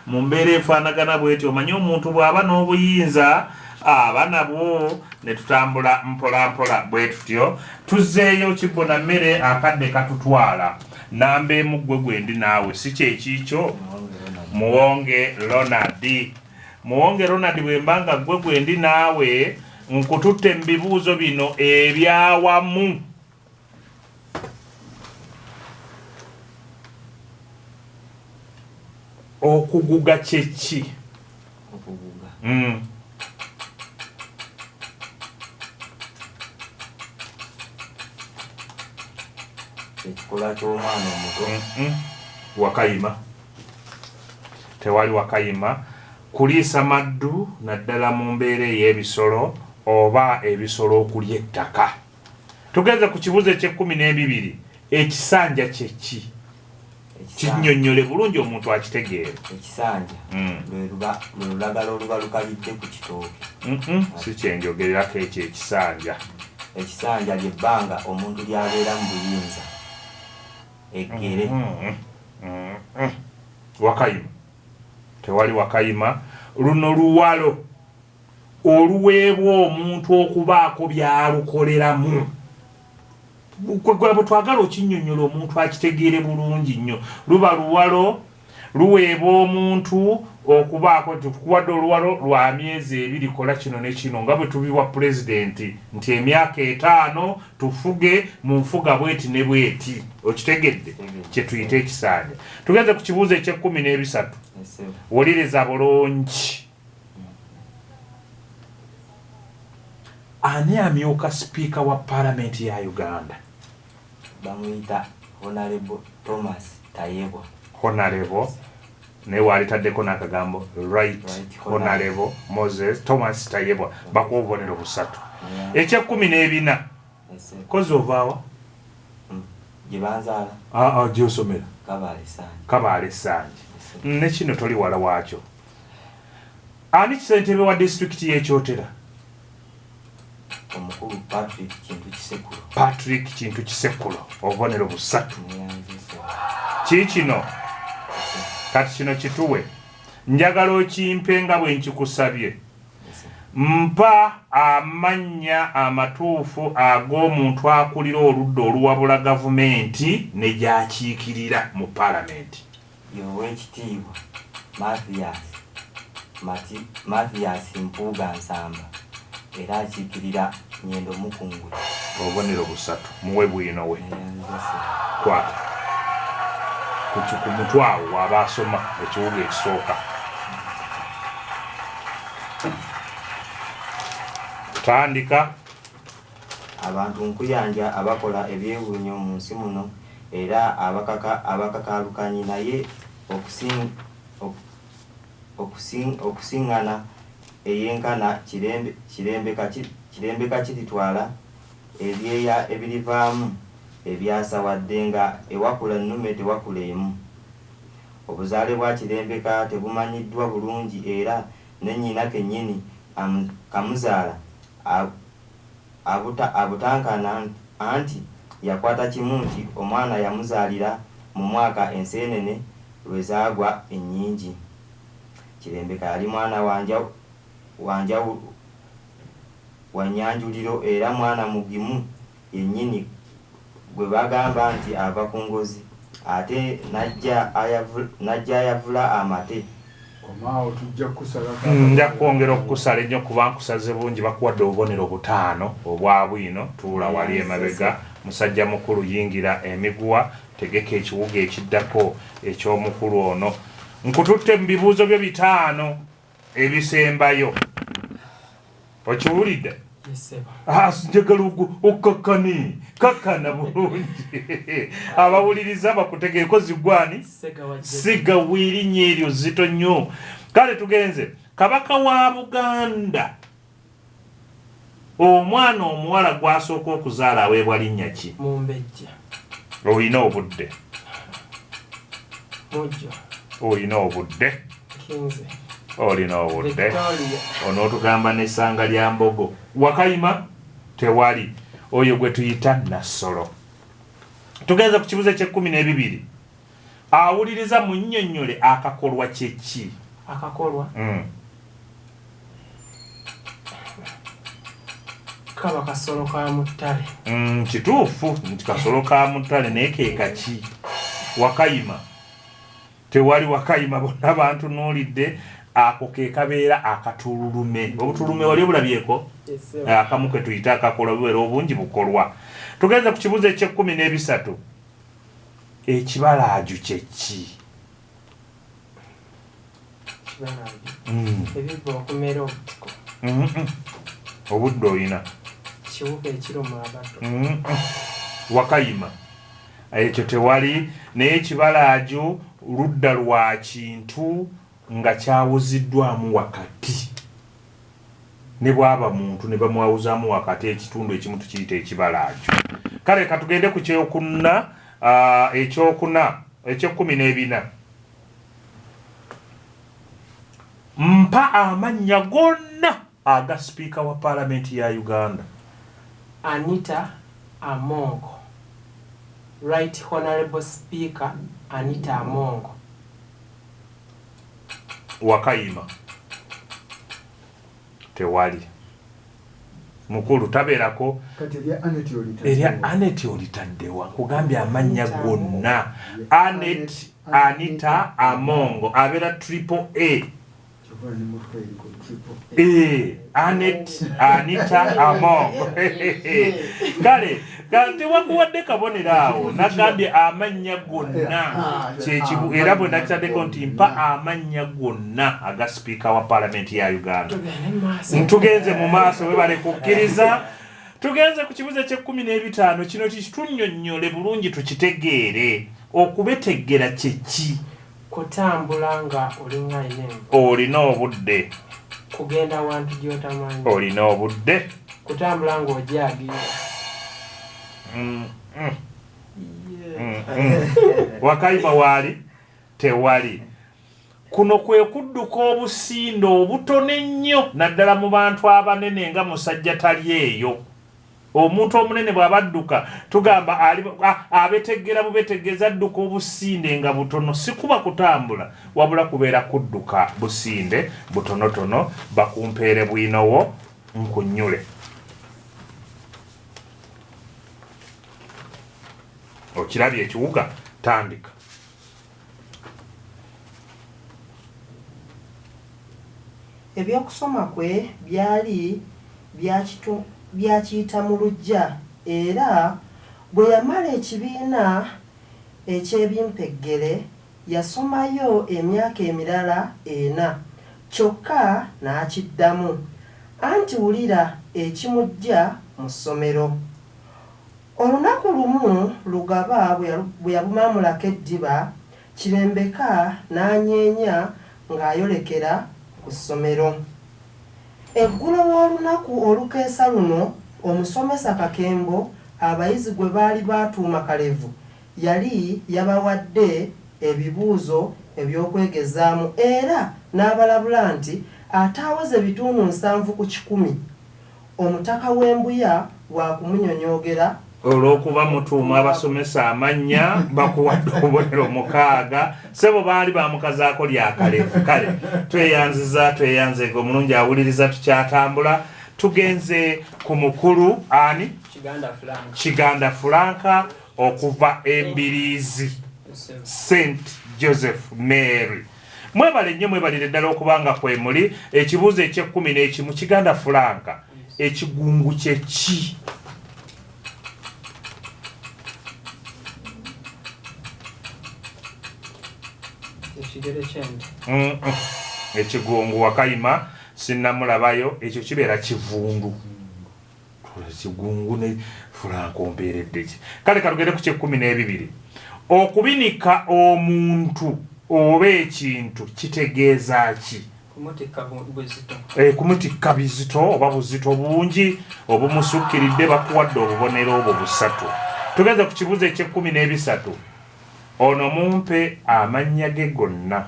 Mumbere efaanagana bwetyo omanyi omuntu bw'aba n'obuyinza abaana bwo ne tutambula mpola mpola bwe tutyo tuzzeeyo kibbo na mmere akadde katutwala namba emu ggwe gwendi naawe si kyekikyo Muwonge Ronald bwe mbanga ggwe gwendi naawe nkututte mu bibuuzo bino ebyawamu okuguga kyeki ekikola ky'omwana omuto wakayima tewali wakayima kuliisa maddu naddala mu mbeera ey'ebisolo oba ebisolo okulya ettaka tugeze ku kibuuzo eky'12 ekisanja kyeki kinnyonnyole bulungi omuntu akitegeere ekisanja lwe lulagala oluba lukalidde ku kitooke si kyenjogererako ekyo ekisanja lyebbanga omuntu lyabeera mu buyinza eggere wakayima tewali wakayima luno luwalo oluweebwa omuntu okubaako byalukoleramu bwe twagala okinnyonnyola omuntu akitegeere bulungi nnyo luba luwalo luweebwa omuntu okubaako tukuwadde oluwalo lwa myezi 2 kola kino ne kino nga bwe tubiwa pulezidenti nti emyaka 5 tufuge mu nfuga bweti ne bweti okitegedde kye tuyita ekisanja tugeze ku kibuuzo eky'13 wuliriza bulungi ani amyuka sipiika wa paalamenti ya Uganda bamuyita Honorable Thomas Tayebwa Honorable ne walitadeko n'akagambo right Honorable Moses Thomas Tayebwa bakuwa obubonero 3 eky'14 kozi ovaawa gyebanzaala gyosomera Kabaale Sanje ne kino toli wala waakyo ani kisentebe wa disitulikiti y'Ekyotera omukulu Patrick Kintu Kisekulo obubonero 3 kiikino kati kino kituwe njagala okimpe nga bwe nkikusabye mpa amannya amatuufu ag'omuntu akulira oludda oluwabula gavumenti ne gy'akiikirira mu paalamenti Oweekitiibwa Mathias Mpuuga Nsamba era akiikirira Nyendo Mukungule obubonero 3 muwe bwino we kwata ku mutwe awo waba asoma ekiwuga ekisooka tandika abantu nkuyanja abakola ebyewuunyo mu nsi muno era abakakaalukanyi naye okusiŋŋana eyenkana kirembeka kiritwala ebyeya ebirivaamu ebyasa wadde nga ewakula ennume tewakula emu obuzaale bwa kirembeka tebumanyiddwa bulungi era nennyina kennyini kamuzaala abutankana anti yakwata kimu nti omwana yamuzaalira mu mwaka enseenene lwe zaagwa ennyingi kirembeka yali mwana wanyanjuliro era mwana mugimu yennyini gwe bagamba nti ava ku ngozi ate najja ayavula amate nja kwongera okukusala ennyo kuba nkusaze bulungi bakuwadde obubonero 5 obwa bwino tuula wali emabega musajja mukulu yingira emiguwa tegeka ekiwuga ekiddako eky'omukulu ono nkututte mu bibuuzo byo 5 ebisembayo okiwulidde njagala okakkana bulungi abawuliriza bakutegeeko zigwani sigawa erinnya eryo zito nnyo kale tugenze kabaka wa Buganda omwana omuwala gwasooka okuzaala aweebwa linnya ki olina obudde olina obudde onootugamba n'essanga lya mbogo wakayima tewali oyo gwe tuyita nassolo tugenza ku kibuuzo eky'12 awuliriza mu nnyonnyole akakolwa kyeki akakolwa kaba kasolo ka muttale kituufu nti kasolo ka muttale naye keekaki Wakayima tewali Wakayima bonna bantunuulidde ako ke kabeera akatululume obutulume wali obulabyeko akamu ke tuyita akakolwa bubeera obungi bukolwa tugenze ku kibuuzo eky'13 ekibalaaju kyeki ebibba okumera obutiko obudde olina kiwuka ekiruma abato Wakayima ekyo tewali naye ekibalaaju ludda lwa kintu nga kyawuziddwamu wakati ne bwaba muntu ne bamwawuzaamu wakati ekitundu ekimu tukiyita ekibalaaju kale katugende ku eky'okuna mpa amannya gonna aga sipiika wa paalamenti ya Uganda. Anita Amongo. Right Honorable Speaker Anita Amongo. Wakayima tewali mukulu tabeerako erya Anet olitaddewa nkugambye amannya gonna Anita Amongo abeera triple Anita Amongo kale tewakuwadde kabonero awo nagambye amannya gonna kyekibu era bwe nakitaddeko nti mpa amannya gonna aga sipiika wa paalamenti ya Uganda. Tugenze mu maaso webale kukkiriza tugenze ku kibuuzo eky'15 kino kitunnyonnyole bulungi tukitegeere okubeteggera kyeki kutambula nga olinga enengo olina obudde kugenda wantu gy'otamanyi olina obudde kutambula nga ojagira Wakayima waali tewali kuno kwe kudduka obusinde obutono ennyo naddala mu bantu abanene nga musajja tali eyo omuntu omunene bw'abadduka tugamba abeteggera bubeteggeza adduka obusinde nga butono sikuba kutambula wabula kubeera kudduka businde butonotono bakumpeere bwinowo nkunnyule okirabye ekiwuga tandika ebyokusoma kwe byali byakiyita mu luggya era bwe yamala ekibiina eky'ebimpeggere yasomayo emyaka emirala 4 kyokka n'akiddamu anti wulira ekimujja mu ssomero. Olunaku lumu Lugaba bwe yabumamulako eddiba Kirembeka n'anyeenya ng'ayolekera ku ssomero. Eggulo w'olunaku olukeesa luno omusomesa Kakembo abayizi gwe baali baatuuma Kalevu yali yabawadde ebibuuzo ebyokwegezaamu era n'abalabula nti ataweze bitundu 7 ku 100 omutaka w'Embuya wakumunyonyogera olw'okuba mutuuma abasomesa amannya bakuwadde obubonero 6 sebo baali bamukazaako lya Kalevu. Kale tweyanzeko omulungi awuliriza tukyatambula tugenze ku mukulu ani Kiganda Franka okuva Embiriizi St. Joseph Mary. Mwebale nnyo mwebalire ddala okubanga kwemuli ekibuuzo eky'11 Kiganda Franka ekigungu kyeki ekigungu Wakayima sinnamulabayo ekyo kibeera kivundu ekigungu ne Franka ompeeredde ki. Kale katugende ku kye12 okubinika omuntu oba ekintu kitegeeza ki kumutikka bizito oba buzito bungi obumusukkiridde bakuwadde obubonero obwo 3. Tugeze ku kibuuzo eky'13 ono mumpe amannya ge gonna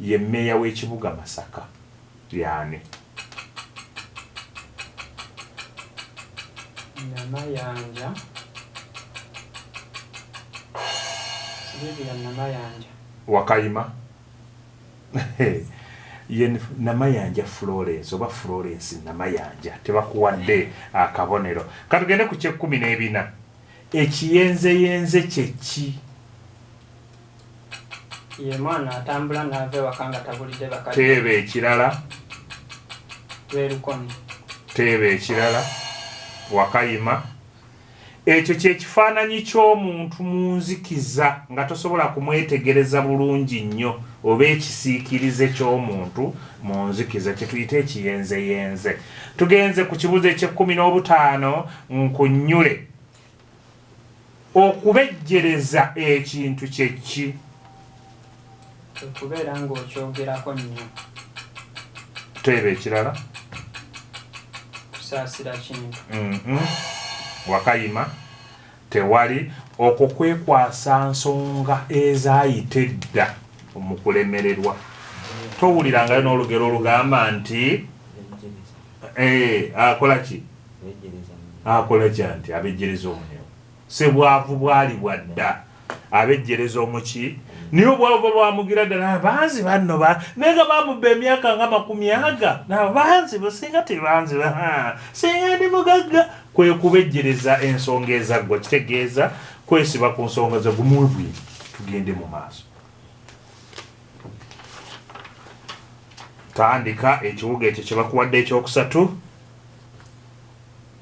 ye mmeeya w'ekibuga Masaka yani Namayanja Jibira Namayanja. Wakayima. Yen Namayanja Florence oba Florence Namayanja tebakuwadde akabonero. Katugende ku 14. Ekiyenze kyeki. Ye mwana atambula n'ava wakanga tabulidde bakati. Tebe ekirala. Lwerukono. Tebe ekirala. Wakayima. Ekyo kyekifaananyi ky'omuntu mu nzikiza nga tosobola kumwetegereza bulungi nnyo oba ekisiikirize ky'omuntu mu nzikiza kye tuyita ekiyenzeyenze. Tugenze ku kibuuzo eky'15 nkunnyule. Okubejjereza ekintu kyeki. Okubeera ng'okyogerako nnyo. Tebe ekirala. Kusaasira kintu. Wakayima. Tewali. Okwo kwekwasa nsonga ezaayita edda mu kulemererwa. Towulirangayo n'olugero olugamba nti akola ki? Akola kya nti abejjereza omunyago. Sebwavu bwali bwadda abejjereza omuki niyo obwavu bwamugira ddala banzi banno nenga bamubba emyaka nga 10 nabanzi businga tebanzi singa ndi mugagga. Kwe kubejjereza ensonga ezaggwa kitegeeza kwesiba ku nsonga zagumuwe bwingi. Tugende mu maaso. Tandika ekiwuga ekyo kye bakuwadde ekyokusatu.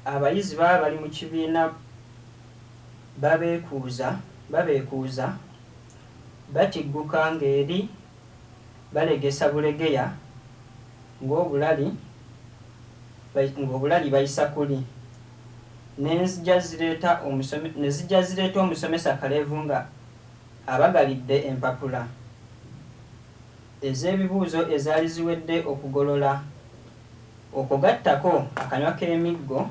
Abayizi baba bali mu kibiina babeekuuza batigguka ng'eri balegesa bulegeya ng'obulali bayisa kuli ne zijja zireeta omusomesa Kalevu nga abagalidde empapula ez'ebibuuzo ezaali ziwedde okugolola okugattako akanywa k'emiggo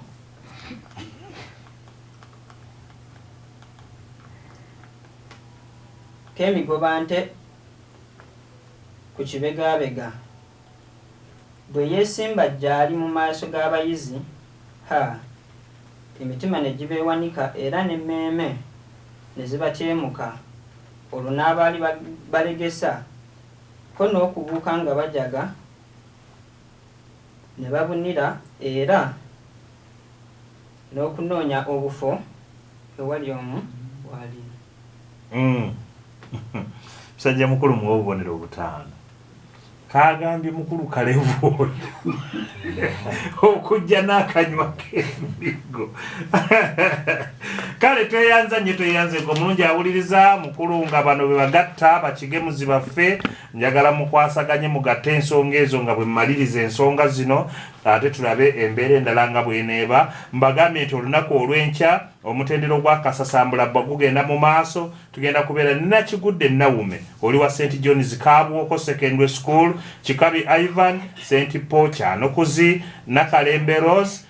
k'emigobante ku kibegabega bwe yeesimba gy'ali mu maaso g'abayizi emitima ne gibeewanika era n'emmeeme ne zibatyemuka olwo n'abaali balegesa ko n'okubuuka nga bajaga ne babunira era n'okunoonya obufo ewali omu wali. Musajja mukulu muwa obubonero 5. Kagambye mukulu Kalevu okujja n'akanywa k'emiggo. Kale tweyanze omulungi awuliriza mukulu nga bano be bagatta bakigemuzi baffe njagala mukwasaganye mugatte ensonga ezo nga bwe mmaliriza ensonga zino ate tulabe embeera endala nga bw'eneeba. Mbagambye nti olunaku olw'enkya omutendero gwa Kasasambula Bbwa gugenda mu maaso. Tugenda kubeera Nakigudde Nawume oli wa St. John's Kabwoko Secondary School, Kikabi Ivan, St. Paul Kyanokuzi, Nakalembe Rose,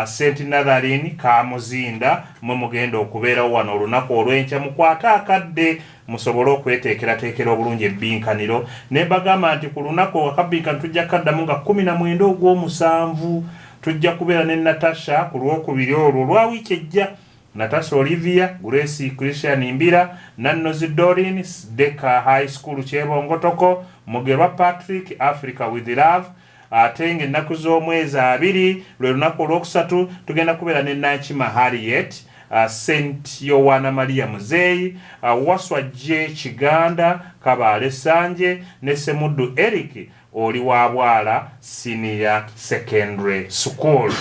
St. Nathaline Kamuzinda mwe mugenda okubeerawo wano olunaku olw'enkya mukwata akadde musobole okweteekerateekera obulungi ebbinkaniro. Ne bagamba nti ku lunaku Akabbinkano tujja kaddamu nga 19 Ogw'omusanvu tujja kubeera ne Natasha ku lwokubiri olwo olwa wiiki ejja. Natasha Olivia, Grace Christian Mbira, Nannozi Dorin, Deka High School Kyebongotoko, Mugerwa Patrick, Africa with Love. Ate ng'ennaku z'omwezi 2 lwe lunaku olwokusatu tugenda kubeera ne Nakima Harriet, St. Yohana Maria Muzeyi, Waswa J Kiganda, Kabaale Sanje ne Semuddu Eric oli wa Bwala Senior Secondary School.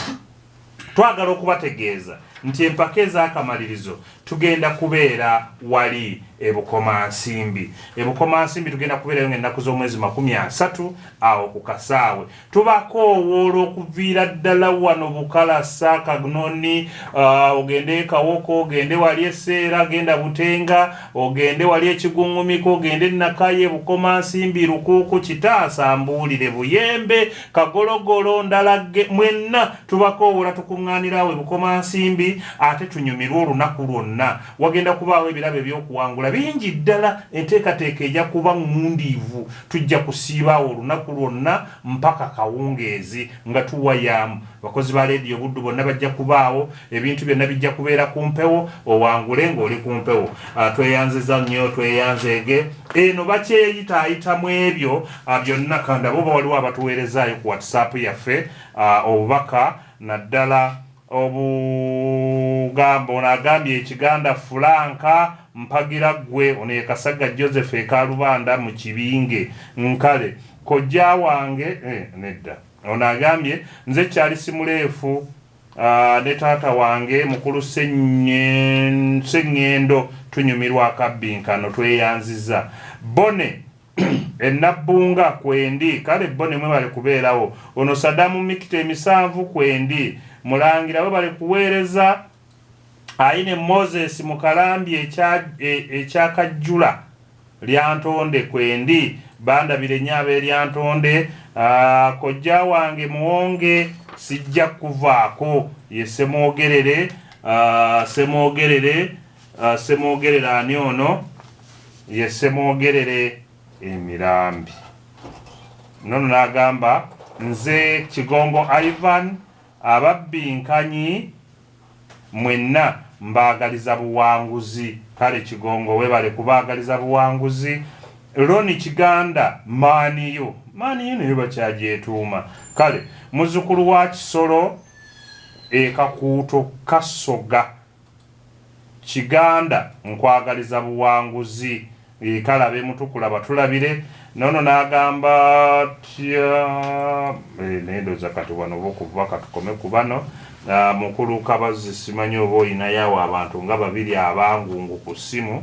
Twagala okubategeeza nti empaka ez'akamalirizo tugenda kubeera wali Ebukomansimbi. Ebukomansimbi tugenda kubeerayo ng'ennaku z'omwezi 30 awo ku Kasaawe. Tubakoowola okuviira ddala wano Bukalasa, Kagnoni, ogende Kawoko, ogende wali Esseera, genda Butenga, ogende wali Ekigungumiko, ogende Nakaye, Ebukomansimbi, Lukuuku, Kitaasa, Mbuulire, Buyembe, Kagologolo, Ndalage, mwenna tubakoowola tukuŋŋaanira awo Ebukomansimbi ate tunyumirwe olunaku lwonna. Wagenda kubaawo ebirabo eby'okuwangula bingi ddala. Enteekateeka ejja kuba ngundiivu, tujja kusiibaawo olunaku lwonna mpaka kawungeezi nga tuwayamu. Abakozi ba leediyo Buddu bonna bajja kubaawo, ebintu byonna bijja kubeera ku mpewo, owangule ng'oli ku mpewo. Tweyanziza nnyo, tweyanzeege. Eno bakyeyitaayitamu ebyo byonna, kandi abo waliwo abatuweerezaayo ku WhatsApp yaffe obubaka naddala obugambo. Agambye ekiganda Fulanka mpagira gwe, ono ye Kasagga Joseph Ekalubanda mu Kibinge nkale kojja wange nedda. Ono agambye nze kyali simuleefu ne taata wange mukulu Sseŋŋendo tunyumirwa Akabbinkano tweyanziza. Bone ennabbunga kwendi, kale bone mwe bali kubeerawo. Ono Sadamu Mikita emisanvu kwendi, Mulangira we bali kuweereza. Aine Moses Mukalambi ekyakajjula lyantonde kwendi, bandabire nnyo eryantonde. Kojja wange muwonge sijja kuvaako, ye Semwogerere. Semwogerere ani ono? Ye Semwogerere Emirambi. Nono n'agamba nze Kigongo Ivan Ababinkanyi mwenna mbaagaliza buwanguzi. Kale Kigongo webale kubaagaliza buwanguzi. Roni Kiganda Maniyo naye bakyajetuuma. Kale muzzukulu wa Kisolo Kakuuto Kasoga Kiganda nkwagaliza buwanguzi. Kale abemutukula batulabire. Nono n'agamba tya nendoza kati wano bokuva katukome ku bano. Mukulu Kabazi simanyi oba oyina yawo abantu nga babiri abangungu ku ssimu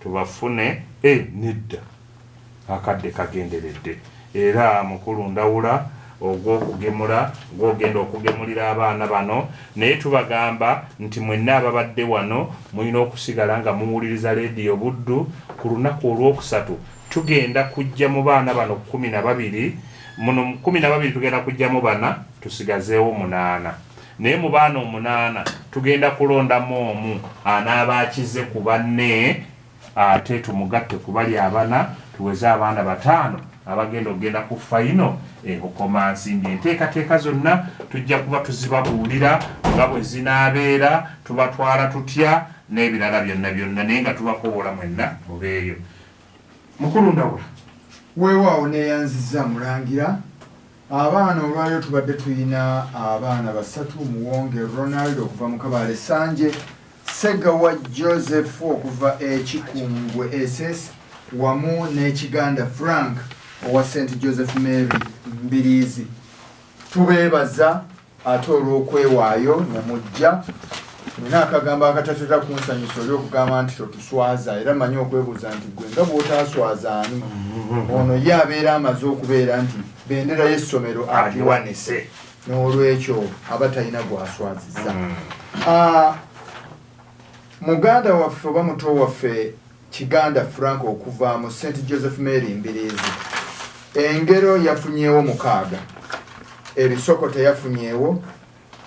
tubafune. Nedda akadde kagenderedde. Era mukulu Ndawula ogw'okugemula gw'ogenda okugemulira abaana bano, naye tubagamba nti mwenna ababadde wano mulina okusigala nga muwuliriza leediyo Buddu. Ku lunaku olwokusatu tugenda kujja mu baana bano 12. Muno 12 tugenda kujjamu bana, tusigazeewo 8. Naye mu baana 8 tugenda kulondamu omu anaaba akize ku banne, ate tumugatte ku bali abana, tuweze abaana 5 abagenda okugenda ku fayino okukoma nsimbi. Enteekateeka zonna tujja kuba tuzibabuulira nga bwe zinaabeera, tubatwala tutya n'ebirala byonna naye nga tubakowola mwenna mubeeyo. Mukulu Ndawula weewaawo neeyanziza Mulangira. Abaana olwaliro tubadde tulina abaana 3, Muwonge Ronald okuva mu Kabale Sanje, Ssegawa Joseph okuva Kikungwe SS wamu n'Ekiganda Frank owa St. Joseph Mary Mbiriizi. Tubeebaza ate olw'okwewaayo ne mujja. Nina akagambo akatatera kunsanyusa oli okugamba nti totuswaza, era manyi okwebuuza nti gwe nga bw'otaaswaza ani? Ono ye abeera amaze okubeera nti bendera y'essomero agiwanise, n'olwekyo aba talina gw'aswaziza. Muganda waffe oba muto waffe Kiganda Frank okuva mu St. Joseph Mary Mbiriizi, engero yafunyeewo 6, ebisoko teyafunyeewo,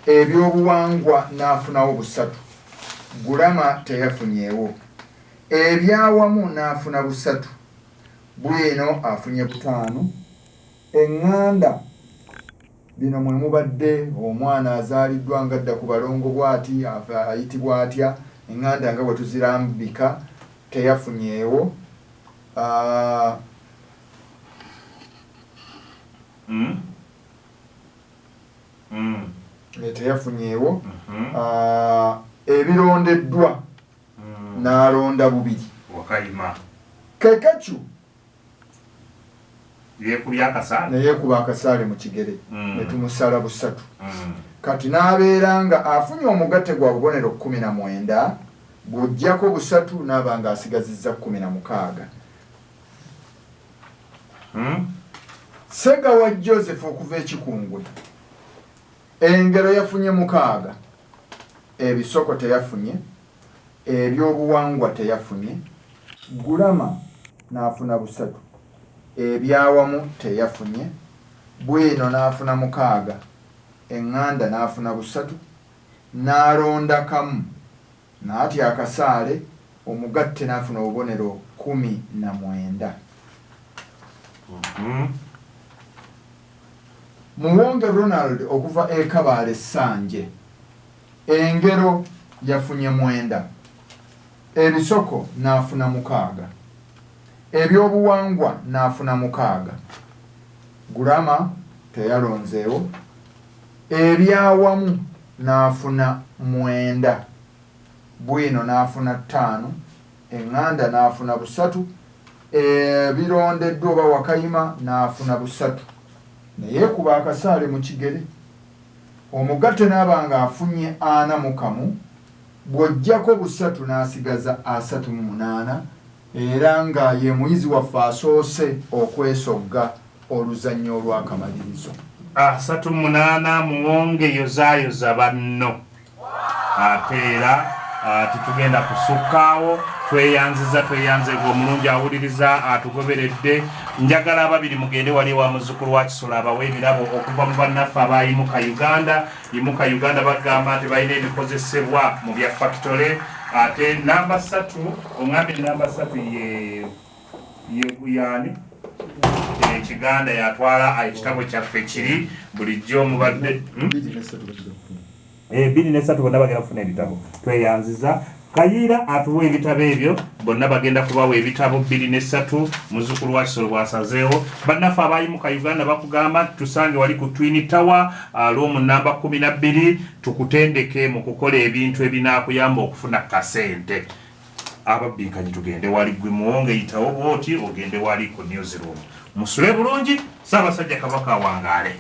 ebyobuwangwa n'afunawo 3, gulama teyafunyeewo, ebyawamu n'afuna 3, bwino afunye 5, eŋŋanda bino mwe mubadde omwana azaaliddwa ngadda ku balongo bw'ati ayitibwa atya, eŋŋanda nga bwe tuzirambika teyafunyeewo. Teyafunyeewo. Ebirondeddwa n'alonda 2. Wakayima Kekacu yeekuba akasaale mu kigere ne tumusala 3. Kati n'abeera nga afunye omugatte gwa bubonero 19, bw'oggyako 3 n'aba nga asigazizza 16. Ssegawa Joseph okuva Ekikungwe, engero yafunye 6, ebisoko teyafunye, ebyobuwangwa teyafunye, gulama n'afuna 3, ebyawamu teyafunye, bwino n'afuna 6, eŋŋanda n'afuna 3, n'alonda 1, n'atya akasaale omugatte n'afuna obubonero 19. Muwonge Ronald okuva e Kabale Sanje, engero yafunye 9, ebisoko n'afuna 6, ebyobuwangwa n'afuna 6, gulama teyalonzeewo, ebyawamu n'afuna 9, bwino n'afuna 5, eŋŋanda n'afuna 3, ebirondeddwa oba wakayima n'afuna 3, naye kuba akasaale mu kigere. Omugatte n'abanga afunye 41, bw'oggyako 3 n'asigaza 38, era nga ye muyizi waffe asoose okwesogga oluzannya olw'akamalirizo. 38 Muwonge yozaayoza banno. Ate era titugenda kusukkaawo, tweyanze omulungi awuliriza atugoberedde. Njagala ababiri mugende wali wa muzzukulu wa Kisolo abawe ebirabo okuva mu bannaffe abayimuka Uganda. Yimuka Uganda bagamba nti balina ebikozesebwa mu bya factory. Ate namba 3 omwami namba 3 yani Ekiganda yatwala ekitabo kyaffe kiri bulijjo mubadde 2 bonna bagenda kufuna ebitabo. Tweyanziza Kayiira atuwa ebitabo ebyo, bonna bagenda kubawa ebitabo 2 muzzukulu wa Kisolo bwasazeewo. Bannaffe abayimuka Uganda bakugamba tusange wali ku Twin Tower al'omu namba 12, tukutendeke mu kukola ebintu ebinaakuyamba okufuna kasente. Ababinkanyi tugende wali gwe Muwonge yitawo bwoti ogende wali ku newsroom. Musule bulungi, Ssaabasajja Kabaka awangaale.